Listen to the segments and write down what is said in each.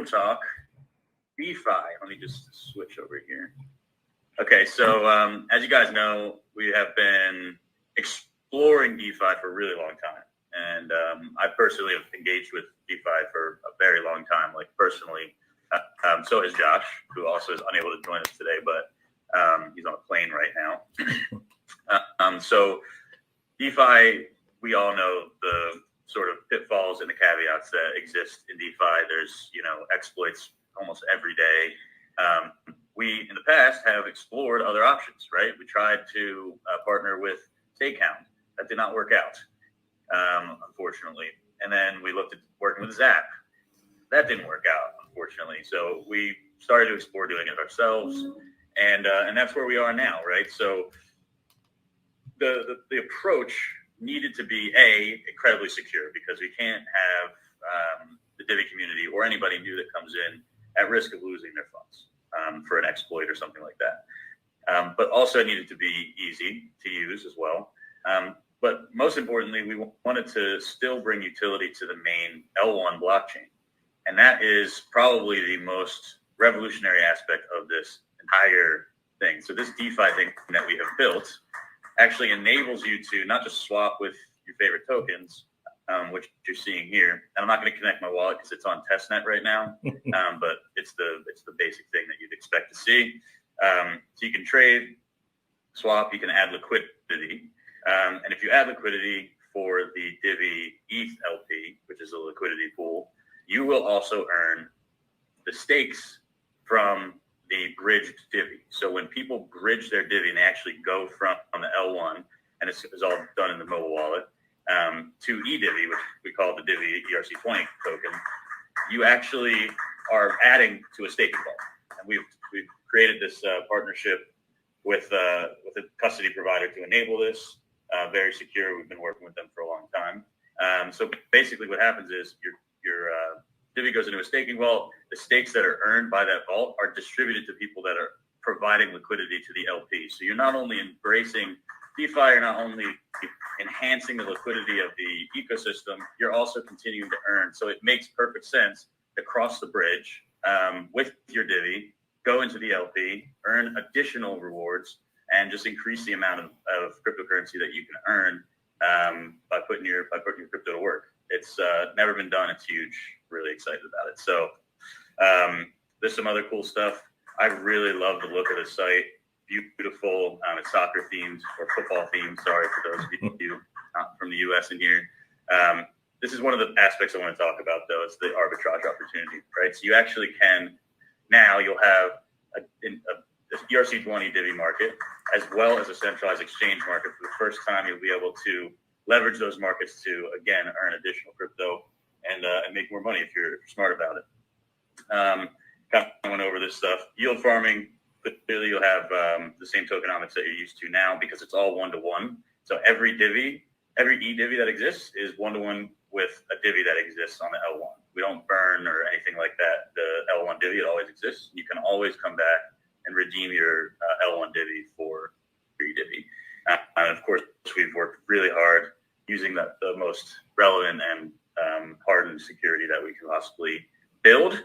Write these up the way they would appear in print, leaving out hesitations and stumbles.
will talk DeFi. Let me just switch over here. Okay, so as you guys know, we have been exploring DeFi for a really long time. And I personally have engaged with DeFi for a very long time, like personally. So has Josh, who also is unable to join us today, but he's on a plane right now. So DeFi, we all know the sort of pitfalls and the caveats that exist in DeFi. There's, exploits almost every day. We, in the past, have explored other options, right? We tried to partner with Stakehound. That did not work out, unfortunately. And then we looked at working with Zap. That didn't work out, unfortunately. So we started to explore doing it ourselves, and that's where we are now, right? So the approach needed to be incredibly secure, because we can't have the Divi community or anybody new that comes in at risk of losing their funds for an exploit or something like that. But also it needed to be easy to use as well. But most importantly, we wanted to still bring utility to the main L1 blockchain. And that is probably the most revolutionary aspect of this entire thing. So this DeFi thing that we have built actually enables you to not just swap with your favorite tokens, which you're seeing here. And I'm not going to connect my wallet because it's on testnet right now, but it's the basic thing that you'd expect to see. So you can trade, swap, you can add liquidity. And if you add liquidity for the Divi ETH LP, which is a liquidity pool, you will also earn the stakes from the bridged Divi. So when people bridge their Divi and they actually go from the L1, and it's all done in the mobile wallet, to eDivi, which we call the Divi ERC20 token, you actually are adding to a staking vault. And we've created this partnership with a custody provider to enable this. Very secure. We've been working with them for a long time. So basically what happens is your Divi goes into a staking vault. The stakes that are earned by that vault are distributed to people that are providing liquidity to the LP. So you're not only embracing DeFi, you're not only enhancing the liquidity of the ecosystem, you're also continuing to earn. So it makes perfect sense to cross the bridge with your Divi, go into the LP, earn additional rewards, and just increase the amount of cryptocurrency that you can earn by putting your crypto to work. It's never been done. It's huge. Really excited about it. So there's some other cool stuff. I really love the look of the site. Beautiful. It's soccer themed or football themed. Sorry for those of you not from the U.S. in here. This is one of the aspects I want to talk about, though. It's the arbitrage opportunity, right? So you actually can now. You'll have a ERC20 Divi market as well as a centralized exchange market. For the first time, you'll be able to leverage those markets to, again, earn additional crypto and make more money if you're smart about it. Kind of went over this stuff. Yield farming, clearly you'll have the same tokenomics that you're used to now, because it's all one-to-one. So every Divi, every eDivi that exists is one-to-one with a Divi that exists on the L1. We don't burn or anything like that. The L1 Divi, it always exists. You can always come back and redeem your L1 Divi for your eDivi. And of course, we've worked really hard using the most relevant and hardened security that we can possibly build.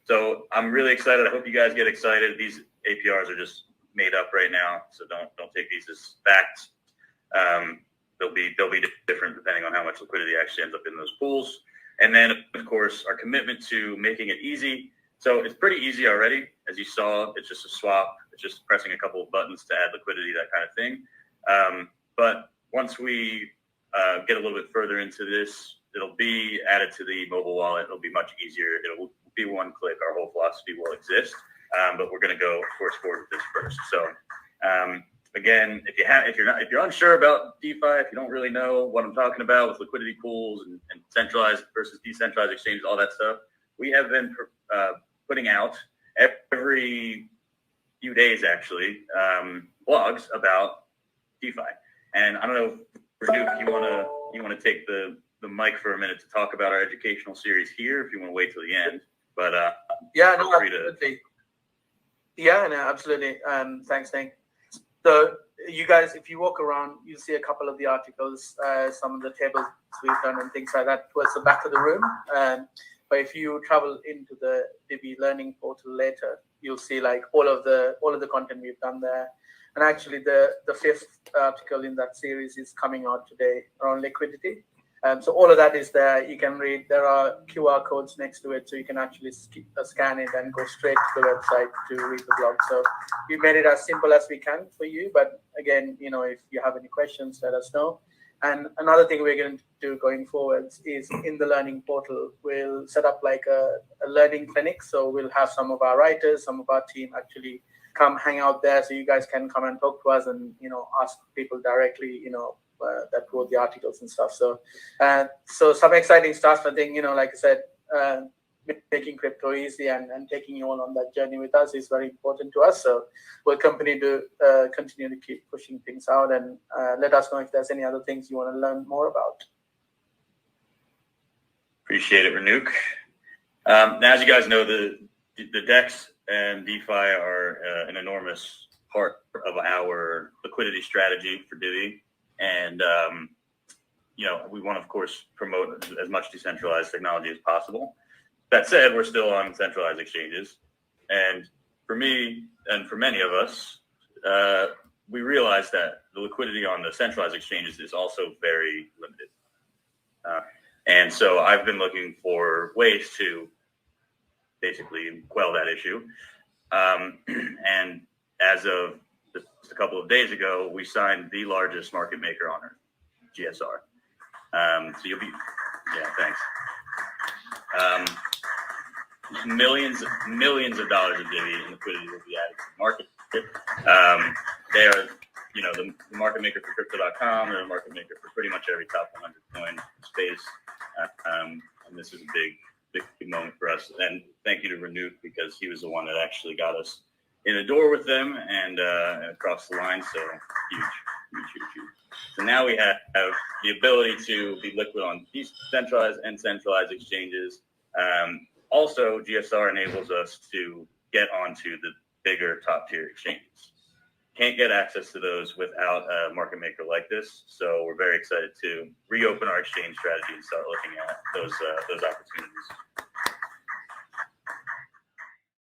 So I'm really excited. I hope you guys get excited. These APRs are just made up right now, so don't take these as facts. They'll be different depending on how much liquidity actually ends up in those pools. And then, of course, our commitment to making it easy. So it's pretty easy already. As you saw, it's just a swap. It's just pressing a couple of buttons to add liquidity, that kind of thing. But once we get a little bit further into this, it'll be added to the mobile wallet. It'll be much easier. It'll be one click. Our whole philosophy will exist. But we're going to go, of course, forward with this first. So again, if you're unsure about DeFi, if you don't really know what I'm talking about with liquidity pools and centralized versus decentralized exchanges, all that stuff, we have been putting out every few days, actually, blogs about DeFi. And I don't know, Duke, if you want to take the mic for a minute to talk about our educational series here, if you want to wait till the end. But absolutely. Absolutely. Thanks, Nick. So you guys, if you walk around, you'll see a couple of the articles, some of the tables we've done and things like that towards the back of the room. But if you travel into the Divi learning portal later, you'll see like all of the content we've done there. And actually, the fifth article in that series is coming out today around liquidity. So all of that is there. You can read. There are QR codes next to it, so you can actually scan it and go straight to the website to read the blog. So we made it as simple as we can for you. But again, if you have any questions, let us know. And another thing we're going to do going forwards is in the learning portal, we'll set up like a learning clinic. So we'll have some of our writers, some of our team actually come hang out there, so you guys can come and talk to us and ask people directly that wrote the articles and stuff. So some exciting stuff. I think like I said, making crypto easy and taking you all on that journey with us is very important to us. So we'll continue to keep pushing things out, and let us know if there's any other things you want to learn more about. Appreciate it, Ranook. Now, as you guys know, the DEX and DeFi are an enormous part of our liquidity strategy for Divi. And, we want to, of course, promote as much decentralized technology as possible. That said, we're still on centralized exchanges. And for me and for many of us, we realize that the liquidity on the centralized exchanges is also very limited. And so I've been looking for ways to basically quell that issue. And as of just a couple of days ago, we signed the largest market maker on Earth, GSR. So you'll be, thanks. Millions of dollars of Divi and liquidity will be added to the market. They are, the market maker for crypto.com. They're the market maker for pretty much every top 100 coin space. And this is a big moment for us. And thank you to Ranook, because he was the one that actually got us in the door with them and across the line. So huge. So now we have the ability to be liquid on decentralized and centralized exchanges. Also, GSR enables us to get onto the bigger top tier exchanges. Can't get access to those without a market maker like this. So we're very excited to reopen our exchange strategy and start looking at those opportunities.